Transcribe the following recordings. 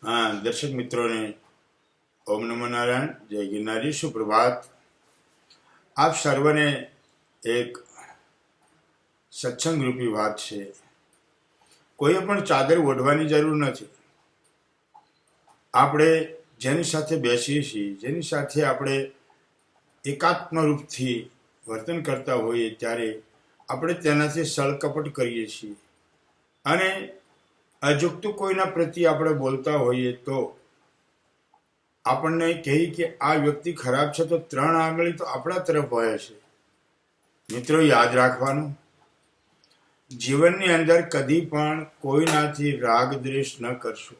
हाँ, दर्शक मित्रों ने ओम नमो नारायण, जय गिरनारी, सुप्रभात। आप सर्वने एक સત્સંગ રૂપી વાત છે। કોઈએ પણ ચાદર ઓઢવાની જરૂર નથી। આપણે જેની સાથે બેસીએ છીએ, જેની સાથે આપણે એકાત્મ રૂપથી વર્તન કરતા હોઈએ ત્યારે આપણે તેનાથી સળકપટ કરીએ છીએ અને અજુકતું કોઈના પ્રત્યે આપણે બોલતા હોઈએ તો આપણને કહી કે આ વ્યક્તિ ખરાબ છે તો 3 આંગળી તો આપણા તરફ હોય છે। મિત્રો, યાદ રાખવાનું, જીવનની અંદર કદી પણ કોઈનાથી રાગ દ્વેષ ન કરશો,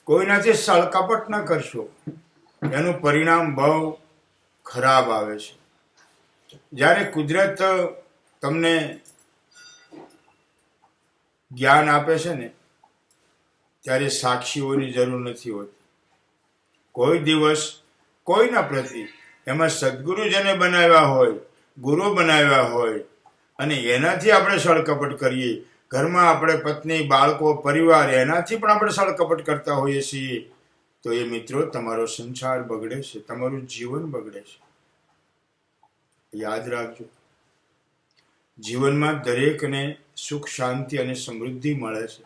કોઈનાથી સળકપટ ન કરશો, એનું પરિણામ બહુ ખરાબ આવે છે। જ્યારે કુદરત તમને જ્ઞાન આપે છે ને ત્યારે સાક્ષીઓની જરૂર નથી હોતી। કોઈ દિવસ કોઈના પ્રતિ, એમાં સદગુરુ જેને બનાવ્યા હોય, ગુરુ બનાવ્યા હોય અને એનાથી આપણે સળકપટ કરીએ, ઘરમાં આપણે પત્ની, બાળકો, પરિવાર, એનાથી પણ આપણે સળકપટ કરતા હોઈએ છીએ તો એ મિત્રો તમારો સંસાર બગડે છે, તમારું જીવન બગડે છે। યાદ રાખજો, જીવનમાં દરેકને સુખ, શાંતિ અને સમૃદ્ધિ મળે છે,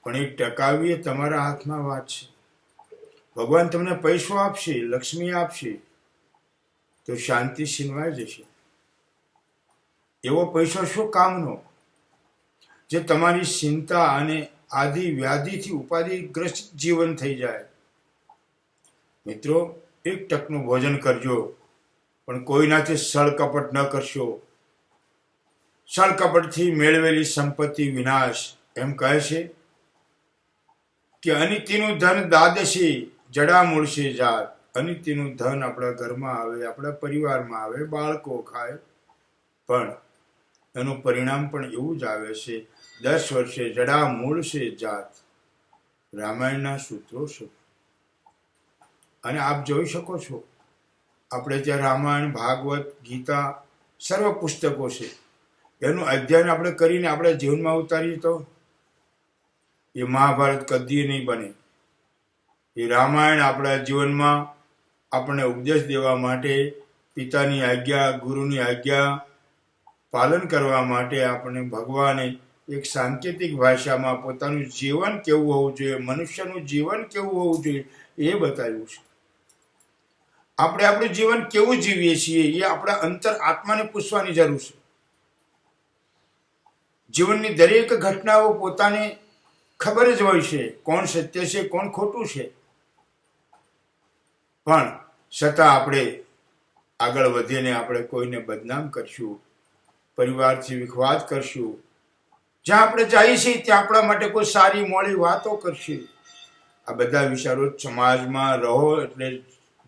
પણ એ ટકાવવી એ તમારા હાથમાં વાત છે। ભગવાન તમને પૈસો આપશે, લક્ષ્મી આપશે તો શાંતિ છીનવાઈ જશે। એવો પૈસો શું કામનો જે તમારી ચિંતા અને આદિ વ્યાધિથી ઉપાધિગ્રસ્ત જીવન થઈ જાય। મિત્રો, 1 ટકનું ભોજન કરજો પણ કોઈનાથી સળકપટ ન કરશો। સળકપટથી મેળવેલી સંપત્તિ વિનાશ। એમ કહે છે કે અનિતિનું ધન દાદશે, જડા મૂળશે જાત। અનિતિનું ધન આપણા ઘરમાં આવે, આપણા પરિવારમાં આવે, બાળકો ખાય, પણ એનું પરિણામ પણ એવું જ આવે છે, 10 વર્ષે જડા મૂળશે જાત। રામાયણના સૂત્રો છે અને આપ જોઈ શકો છો, આપણે ત્યાં રામાયણ, ભાગવત, ગીતા સર્વ પુસ્તકો છે, એનું અધ્યયન આપણે કરીને આપણા જીવનમાં ઉતારીએ તો એ મહાભારત કદી નહીં બને। એ રામાયણ આપણા જીવનમાં આપણને ઉપદેશ દેવા માટે, પિતાની આજ્ઞા, ગુરુની આજ્ઞા પાલન કરવા માટે આપણને ભગવાને એક સાંકેતિક ભાષામાં પોતાનું જીવન કેવું હોવું જોઈએ, મનુષ્યનું જીવન કેવું હોવું જોઈએ એ બતાવ્યું છે। આપણે આપણું જીવન કેવું જીવીએ છીએ એ આપણા અંતર આત્માને પૂછવાની જરૂર છે। જીવનની દરેક ઘટનાઓ પોતાને ખબર જ હોય છે, કોણ સત્ય છે, કોણ ખોટું છે, પણ છતાં આપણે આગળ વધીને આપણે કોઈને બદનામ કરશું, પરિવારથી વિખવાદ કરશું, જ્યાં આપણે જઈએ છીએ ત્યાં આપણા માટે કોઈ સારી મોડી વાતો કરશે। આ બધા વિચારો સમાજમાં રહો એટલે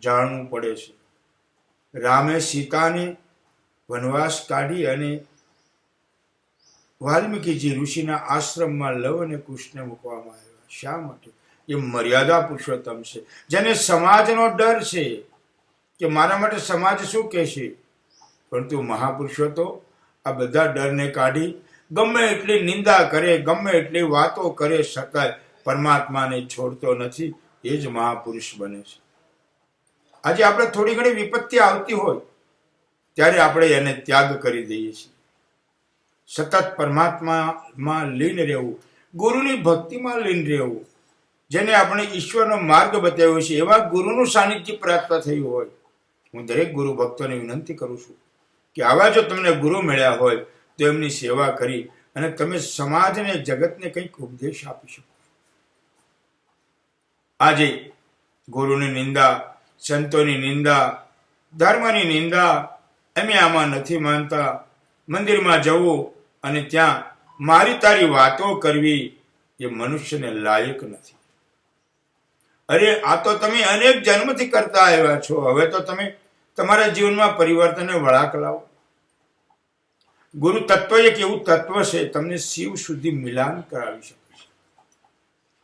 જાણવું પડે છે। રામે સીતાને વનવાસ કાઢી અને વાલ્મીકીજી ઋષિના આશ્રમમાં લવ અને કૃષ્ણ મૂકવામાં આવ્યા। શા માટે? એ મર્યાદા પુરુષોત્તમ છે, જેને સમાજનો ડર છે કે મારા માટે સમાજ શું કહેશે, પરંતુ મહાપુરુષો તો આ બધા ડરને કાઢી ગમે એટલી નિંદા કરે, ગમે એટલી વાતો કરે, છતાંય પરમાત્માને છોડતો નથી। એ જ મહાપુરુષ બને છે। આજે આપણે થોડી ઘણી વિપત્તિ આવતી હોય ત્યારે આપણે એને ત્યાગ કરી દઈએ છીએ। સતત પરમાત્મામાં લીન રહેવું, ગુરુની ભક્તિમાં લીન રહેવું, જેને આપણે ઈશ્વરનો માર્ગ બતાવ્યો છે એવા ગુરુનું સાનિધ્ય પ્રાપ્ત થયું હોય, હું દરેક ગુરુ ભક્તોને વિનંતી કરું છું કે આવા જો તમને ગુરુ મળ્યા હોય તો એમની સેવા કરી અને તમે સમાજને, જગતને કંઈક ઉપદેશ આપી શકો। આજે ગુરુની નિંદા, સંતોની નિંદા, ધર્મની નિંદા, અમે આમાં નથી માનતા, મંદિરમાં જવું અને ત્યાં મારી તારી વાતો કરવી એ મનુષ્યને લાયક નથી। અરે, આ તો તમે અનેક જન્મથી કરતા આવ્યા છો, હવે તો તમે તમારા જીવનમાં પરિવર્તનને વળાંક લાવો। ગુરુ તત્વ એક એવું તત્વ છે, તમને શિવ સુધી મિલન કરાવી શકે છે।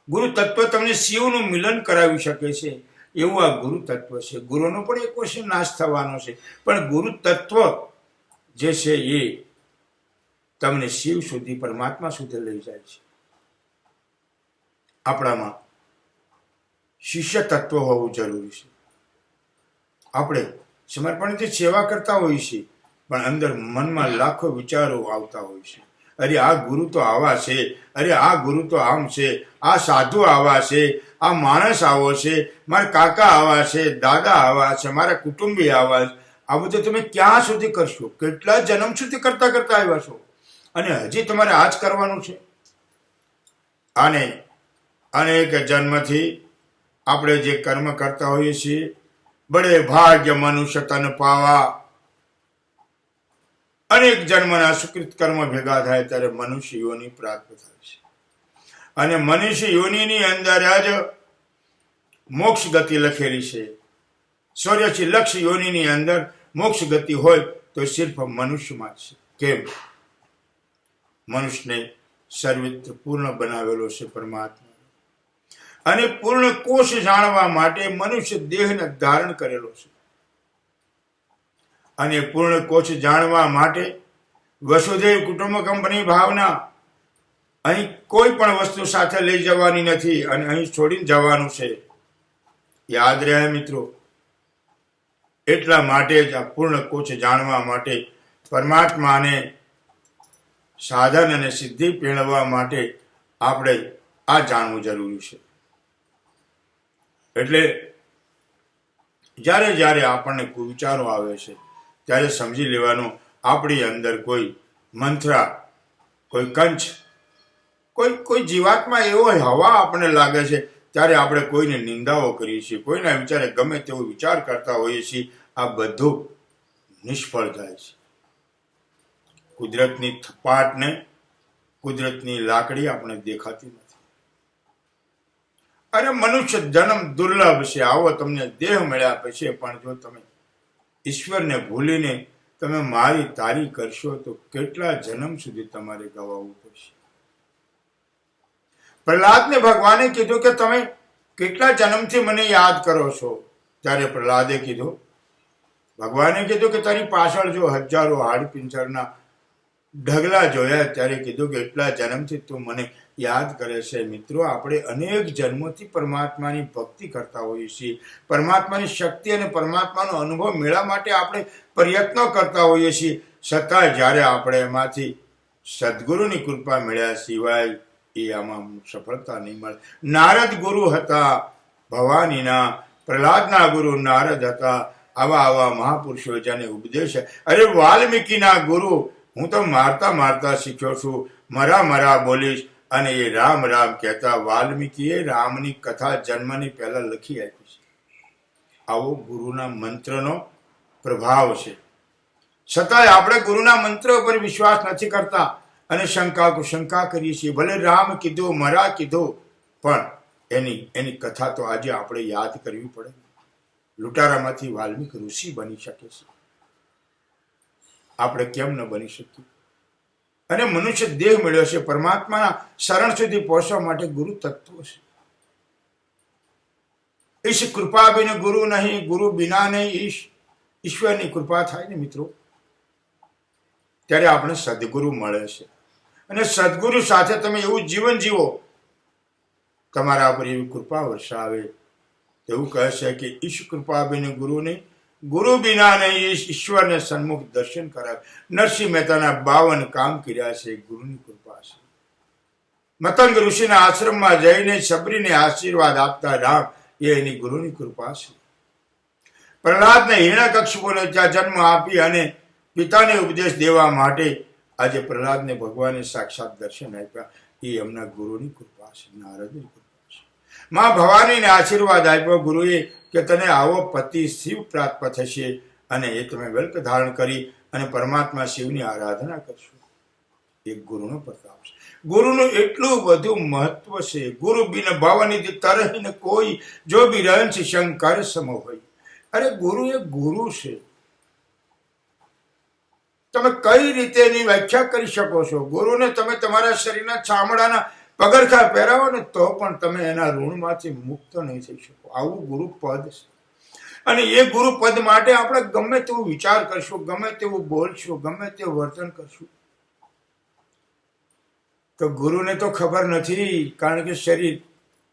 ગુરુ તત્વ તમને શિવનું મિલન કરાવી શકે છે એવું આ ગુરુ તત્વ છે। ગુરુનો પણ એક વર્ષે નાશ થવાનો છે, પણ ગુરુ તત્વ જે છે એ તમને શિવ સુધી, પરમાત્મા સુધી લઈ જાય છે। આપણામાં શિષ્ય તત્વ હોવું જરૂરી છે. આપણે સમર્પણથી સેવા કરતા હોઈએ છીએ, પણ અંદર મનમાં લાખો વિચારો આવતા હોય છે. અરે આ ગુરુ તો આવા છે, અરે આ ગુરુ તો આમ છે, આ સાધુ આવા છે, આ માણસ આવો છે, મારા કાકા આવા છે, દાદા આવા છે, મારા કુટુંબી આવા છે. આ બધું તમે ક્યાં સુધી કરશો? કેટલા જન્મ સુધી કરતા કરતા આવ્યા છો, અને હજી તમારે આ જ કરવાનું છે? આને અનેક જન્મથી આપણે જે કર્મ કરતા હોઈએ છીએ, બડે ભાગ્ય મનુષ્ય તન પાવા, અનેક જન્મના સુકૃત કર્મ ભેગા થાય ત્યારે મનુષ્ય યોનિ પ્રાપ્ત થાય છે. અને મનુષ્ય યોનિની અંદર જ મોક્ષ ગતિ લખેલી છે. 84 લક્ષ યોનિની અંદર મોક્ષ ગતિ હોય તો સિર્ફ મનુષ્યમાં છે. કેમ? મનુષ્યને સર્વત્ર પૂર્ણ બનાવેલો છે પરમાત્મા, અને પૂર્ણ કોષ જાણવા માટે મનુષ્ય દેહને ધારણ કરેલો છે. અને પૂર્ણ કોષ જાણવા માટે વસુદેવ કુટુંબકમની ભાવના, અહીં કોઈ પણ વસ્તુ સાથે લઈ જવાની નથી અને અહીં છોડીને જવાનું છે. યાદ રહે મિત્રો. એટલા માટે જ આ પૂર્ણ કોષ જાણવા માટે પરમાત્માને સાધન અને સિદ્ધિ પેળવવા માટે આપણે આ જાણવું જરૂરી છે. એટલે જ્યારે જ્યારે આપણને કોઈ વિચારો આવે છે ત્યારે સમજી લેવાનું, આપણી અંદર કોઈ મંથરા, કોઈ કંચ, કોઈ જીવાત્મા એવો હવા આપણને લાગે છે, ત્યારે આપણે કોઈને નિંદાઓ કરીએ છીએ, કોઈના વિચારે ગમે તેવો વિચાર કરતા હોઈએ છીએ. આ બધું નિષ્ફળ જાય છે. કુદરતની થપાટને, કુદરતની લાકડી આપણે દેખાતી નથી. અને મનુષ્ય જન્મ દુર્લભ છે. આવો તમને દેહ મળ્યા પછી પણ જો તમે ઈશ્વરને ભૂલીને તમે મારી તારી કરશો તો કેટલા જન્મ સુધી તમારે ગવાવું પડશે. પ્રહલાદને ભગવાને કીધું કે તમે કેટલા જન્મથી મને યાદ કરો છો? ત્યારે પ્રહલાદે કીધું, ભગવાને કીધું કે તારી પાછળ જો હજારો હાડપિંજરના ઢગલા જોયા ત્યારે કીધું કે એટલા જન્મથી તું મને યાદ કરે છે. મિત્રો, આપણે અનેક જન્મોથી પરમાત્માની ભક્તિ કરતા હોઈએ છીએ. પરમાત્માની શક્તિ અને પરમાત્માનો અનુભવ મેળવવા માટે આપણે પ્રયત્નો કરતા હોઈએ છીએ. છતાં જ્યારે આપણે એમાંથી સદગુરુની કૃપા મળ્યા સિવાય એ આમાં સફળતા નહીં મળે. નારદ ગુરુ હતા ભવાનીના, પ્રહલાદના ગુરુ નારદ હતા. આવા મહાપુરુષો જેને ઉપદેશ, અરે વાલ્મીકીના ગુરુ હું તો મારતા મારતા શીખ્યો છું, મરા બોલીશ. અને એ રામ રામ કહેતા વાલ્મીકીએ રામની કથા જન્મની પહેલા લખી આપી છે. આવો ગુરુના મંત્રનો પ્રભાવ છે. છતાંય આપણે ગુરુના મંત્ર ઉપર વિશ્વાસ નથી કરતા અને શંકા કરીએ છીએ. ભલે રામ કીધું, મરા કીધું, પણ એની કથા તો આજે આપણે યાદ કરવી પડે. લૂંટારામાંથી વાલ્મીકી ઋષિ બની શકે છે, આપણે કેમ ન બની શકીએ? અને મનુષ્ય દેહ મળ્યો છે પરમાત્માના શરણ સુધી પહોંચવા માટે ગુરુ તત્વ છે. ઈશ કૃપા બિન ગુરુ નહીં, ગુરુ બિના નહીં ઈશ. ઈશ્વરની કૃપા થાય ને મિત્રો, ત્યારે આપણે સદગુરુ મળે છે. અને સદગુરુ સાથે તમે એવું જીવન જીવો, તમારા પર એવી કૃપા વર્ષાવે. એવું કહે છે કે ઈશ કૃપા બિન ગુરુ નહીં, ગુરુ બિના નહીં ઈશ્વરને સન્મુખ દર્શન કરાવે. નરસિંહ મહેતાના 52 કામ કર્યા છે, ગુરુની કૃપા છે. મતંગ ઋષિના આશ્રમમાં જઈને સબરીને આશીર્વાદ આપતા રામ, એ એની ગુરુની કૃપા છે. પ્રહલાદને હિરણ્યકશ્યપુને ત્યાં જન્મ આપી અને પિતાને ઉપદેશ દેવા માટે આજે પ્રહલાદને ભગવાને સાક્ષાત દર્શન આપ્યા. એ એમના ગુરુની કૃપા છે, નારદની કૃપા છે. માં ભવાનીને આશીર્વાદ આપ્યો ગુરુએ કે તને આવો પતિ શિવ પ્રાપ્ત થશે અને એ તમે વેલ્ક ધારણ કરી અને પરમાત્મા શિવની આરાધના કરશો. એક ગુરુનો પ્રતાપ છે. ગુરુનું એટલું બધું મહત્વ છે. ગુરુ બિન ભવનિધિ તરહિ કોઈ, જો બી રંશ શંકર સમ હોય. અરે ગુરુ એ ગુરુ છે. તમે કઈ રીતે એની વ્યાખ્યા કરી શકો છો? ગુરુને તમે તમારા શરીરના ચામડાના પગરખા પહેરાવો ને તો પણ તમે એના ઋણમાંથી મુક્ત નહીં થઈ શકો. આવું ગુરુ પદ છે. અને એ ગુરુ પદ માટે આપણે ગમે તેવો વિચાર કરશું, ગમે તેવું બોલશું, ગમે તેવું વર્તન કરશું, તો ગુરુને તો ખબર નથી, કારણ કે શરીર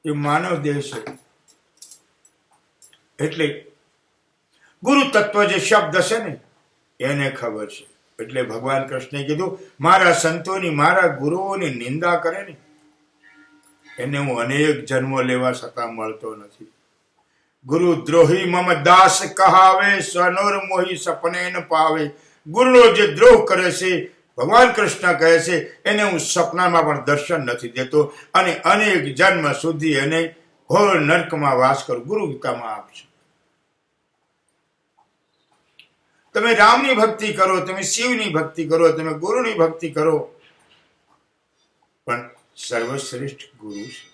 એ માનવ દેહ છે. એટલે ગુરુ તત્વ જે શબ્દ છે ને એને ખબર છે. એટલે ભગવાન કૃષ્ણે કીધું મારા સંતોની મારા ગુરુઓની નિંદા કરે ને એને હું અનેક જન્મો લેવા છતાં મળતો નથી. ગુરુ દ્રોહી મમ દાસ કહાવે, સનોર મોહી સપને ન પાવે. ગુરુનો જે દ્રોહ કરે છે, ભગવાન કૃષ્ણ કહે છે, એને હું સપનામાં પણ દર્શન નથી દેતો અને અનેક જન્મ સુધી એને ઘોર નર્કમાં વાસ કરું. ગુરુ ગીતામાં આપશે. તમે રામની ભક્તિ કરો, તમે શિવની ભક્તિ કરો, તમે ગુરુની ભક્તિ કરો, પણ સર્વશ્રેષ્ઠ ગુરુ છે.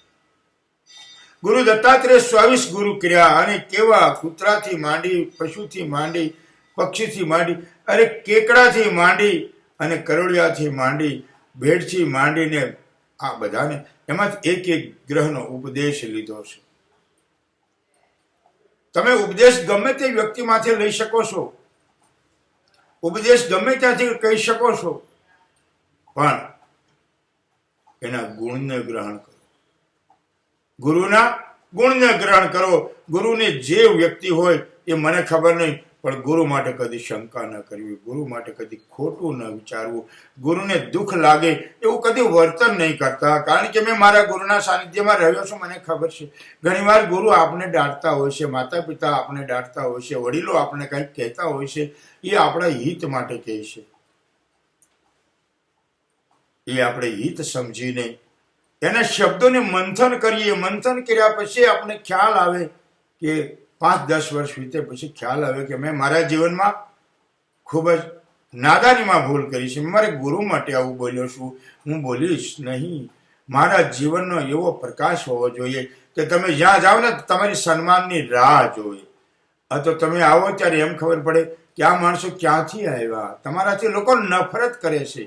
ગુરુ દત્તાત્રેય 24 ગુરુ કર્યા અને કેવા કૂતરાથી માંડી, પશુથી માંડી, પક્ષીથી માંડી, અરે કેકડાથી માંડી અને કરોળિયાથી માંડી, ભેડથી માંડીને આ બધાને એમાંથી એક એક ગ્રહનો ઉપદેશ લીધો છે. તમે ઉપદેશ ગમે તે વ્યક્તિમાંથી લઈ શકો છો, ઉપદેશ ગમે ત્યાંથી કહી શકો છો, પણ એના ગુણને ગ્રહણ કરો. ગુરુના ગુણને ગ્રહણ કરો. ગુરુને જે વ્યક્તિ હોય એ મને ખબર નહીં, પણ ગુરુ માટે કદી શંકા ન કરવી, ગુરુ માટે કદી ખોટું ન વિચારવું, ગુરુને દુઃખ લાગે એવું કદી વર્તન નહીં કરતા. કારણ કે મેં મારા ગુરુના સાનિધ્યમાં રહ્યો છું, મને ખબર છે. ઘણીવાર ગુરુ આપણે ડાંટતા હોય છે, માતા પિતા આપણે ડાંટતા હોય છે, વડીલો આપણે કંઈક કહેતા હોય છે, એ આપણા હિત માટે કહે છે. એ આપણે હિત સમજીને એના શબ્દોને મંથન કરીએ. મંથન કર્યા પછી આપણે ખ્યાલ આવે કે 5-10 વર્ષ વીતે પછી ખ્યાલ આવે કે મેં મારા જીવનમાં ખૂબ જ નાદારીમાં ભૂલ કરી છે. મારે ગુરુ માટે આવું બોલ્યો છું, હું બોલીશ નહીં. મારા જીવનનો એવો પ્રકાશ હોવો જોઈએ કે તમે જ્યાં જાઓ ને તમારી સન્માનની રાહ જોવે. આ તો તમે આવો ત્યારે એમ ખબર પડે કે આ માણસો ક્યાંથી આવ્યા. તમારાથી લોકો નફરત કરે છે.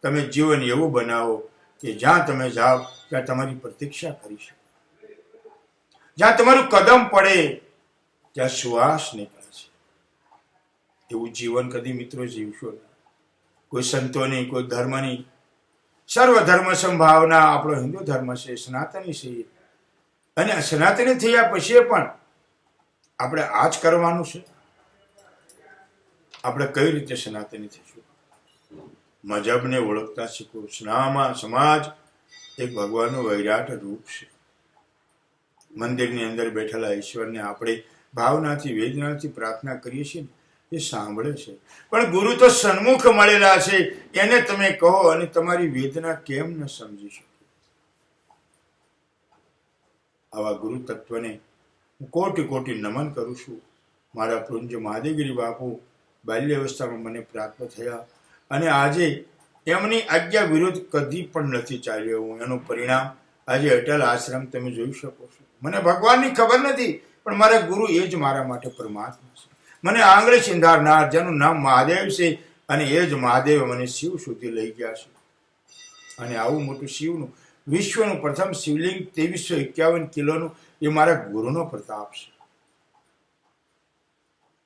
તમે જીવન એવું બનાવો કે જ્યાં તમે જાઓ ત્યાં તમારી પ્રતીક્ષા કરી શકો, જ્યાં તમારું કદમ પડે ત્યાં શ્વાસ નીકળે છે. એવું જીવન કદી મિત્રો જીવશો નહીં. કોઈ સંતોની, કોઈ ધર્મની, સર્વ ધર્મ સંભાવના આપણો હિન્દુ ધર્મ છે, સનાતની છે. અને સનાતની થયા પછી પણ આપણે આ જ કરવાનું છે. આપણે કઈ રીતે સનાતની થઈશું? મજહબને ઓળખતા શીખો. સમાજ એક ભગવાનનું વૈરાટ રૂપ છે. મંદિરની અંદર બેઠેલા ઈશ્વરને આપણે ભાવનાથી, વેદનાથી પ્રાર્થના કરીએ છીએ, એ સાંભળે છે. પણ ગુરુ તો સન્મુખ મળેલા છે. એને તમે કહો અને તમારી વેદના કેમ ન સમજી શકો? આવા ગુરુ તત્વને હું કોટી કોટી નમન કરું છું. મારા પૂજ્ય મહાદેવગીરી બાપુ બાલ્ય અવસ્થામાં મને પ્રાપ્ત થયા અને આજે એમની આજ્ઞા વિરુદ્ધ કદી પણ નથી ચાલ્યો હું. એનું પરિણામ આજે અટલ આશ્રમ તમે જોઈ શકો છો. મને ભગવાનની ખબર નથી, પણ મારા ગુરુ એ જ મારા માટે પરમાત્મા છે. મને આંગળે સિંધારનાર, જેનું નામ મહાદેવ છે, અને એ જ મહાદેવ મને શિવ સુધી લઈ ગયા છે. અને આવું મોટું શિવનું, વિશ્વનું પ્રથમ શિવલિંગ 2351 કિલોનું, એ મારા ગુરુનો પ્રતાપ છે.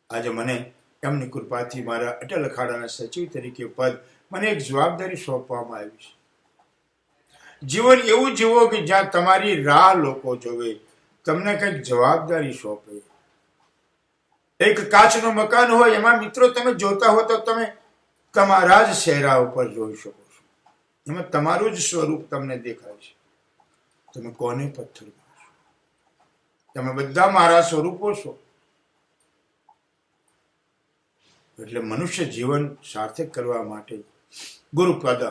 આજે મને એમની કૃપાથી મારા અટલ અખાડાના સચિવ તરીકે પદ, મને એક જવાબદારી સોંપવામાં આવી છે. જીવન એવું જીવો કે જ્યાં તમારી રાહ લોકો જોવે, તમને કંઈક જવાબદારી સોંપે. એક કાચનું મકાન હોય, એમાં મિત્રો તમે જોતા હો તો તમે તમારા જ ચહેરા ઉપર જોઈ શકો છો. એમાં તમારું જ સ્વરૂપ તમને દેખાય છે. તમે કોને પથ્થર મારશો? તમે બધા મારા સ્વરૂપો છો. એટલે મનુષ્ય જીવન સાર્થક કરવા માટે ગુરુપદ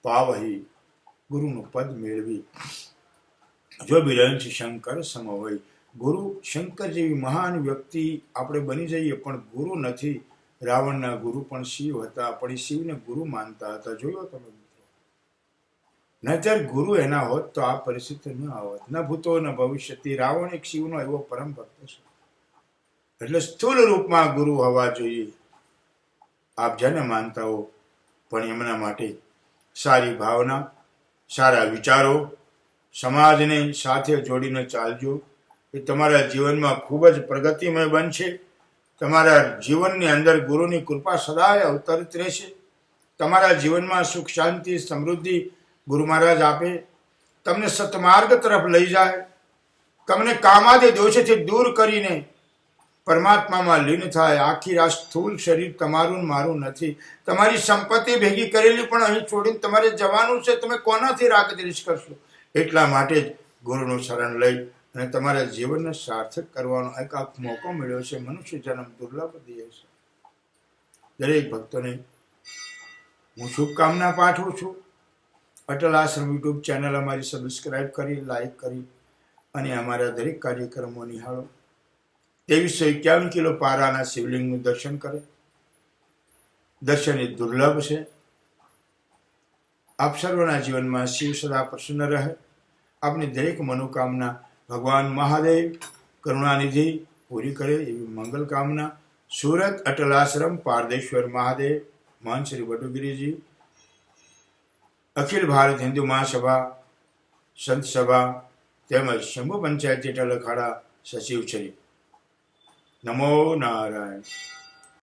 પાવહી, ગુરુનું પદ મેળવી, જો બિરંચ શંકર સમ હોય. ગુરુ શંકર જેવી મહાન વ્યક્તિ આપણે બની જઈએ, પણ ગુરુ નથી. રાવણના ગુરુ પણ શિવ હતા, પણ એ શિવને ગુરુ માનતા હતા. જોયો તમે મિત્રો? નહીતર ગુરુ એના હોત તો આ પરિસ્થિતિ ન આવત. ન ભૂતો ન ભવિષ્યથી. રાવણ એક શિવનો એવો પરમ ભક્ત છે. એટલે સ્થૂળ રૂપમાં ગુરુ હોવા જોઈએ. આપ જેને માનતા હો, પણ એમના માટે સારી ભાવના, સારા વિચારો, સમાજને સાથે જોડીને ચાલજો. એ તમારા જીવનમાં ખૂબ જ પ્રગતિમય બનશે. તમારા જીવનની અંદર ગુરુની કૃપા સદાય અવતરિત રહેશે. તમારા જીવનમાં સુખ, શાંતિ, સમૃદ્ધિ ગુરુ મહારાજ આપે. તમને સતમાર્ગ તરફ લઈ જાય. તમને કામાદે દોષથી દૂર કરીને પરમાત્મામાં લીન થાય. આખી આ સ્થૂળ શરીર તમારું ને મારું નથી. તમારી સંપત્તિ ભેગી કરેલી પણ અહીં છોડીને તમારે જવાનું છે. તમે કોનાથી રાગ દ્વેષ કરશો? એટલા માટે જ ગુરુનું શરણ લઈ અને તમારા જીવનને સાર્થક કરવાનો એક મોકો મળ્યો છે. મનુષ્ય જન્મ દુર્લભ દિયો છે. દરેક ભક્તોને હું શુભકામના પાઠવું છું. અટલ આશ્રમ યુટ્યુબ ચેનલ અમારી સબસ્ક્રાઈબ કરી, લાઈક કરી અને અમારા દરેક કાર્યક્રમો નિહાળો. 2351 કિલો પારાના શિવલિંગનું દર્શન કરે. દર્શન એ દુર્લભ છે. આપ સર્વના જીવનમાં શિવ સદા પ્રસન્ન રહે. આપની દરેક મનોકામના ભગવાન મહાદેવ કરુણાનિધિ પૂરી કરે એવી મંગલ કામના. સુરત અટલ આશ્રમ પારદેશ્વર મહાદેવ મહંત શ્રી વડુગીરીજી, અખિલ ભારત હિન્દુ મહાસભા, સંત સભા તેમજ શંભુ પંચાયત અખાડા સચિવ શ્રી. નમો નારાયણ.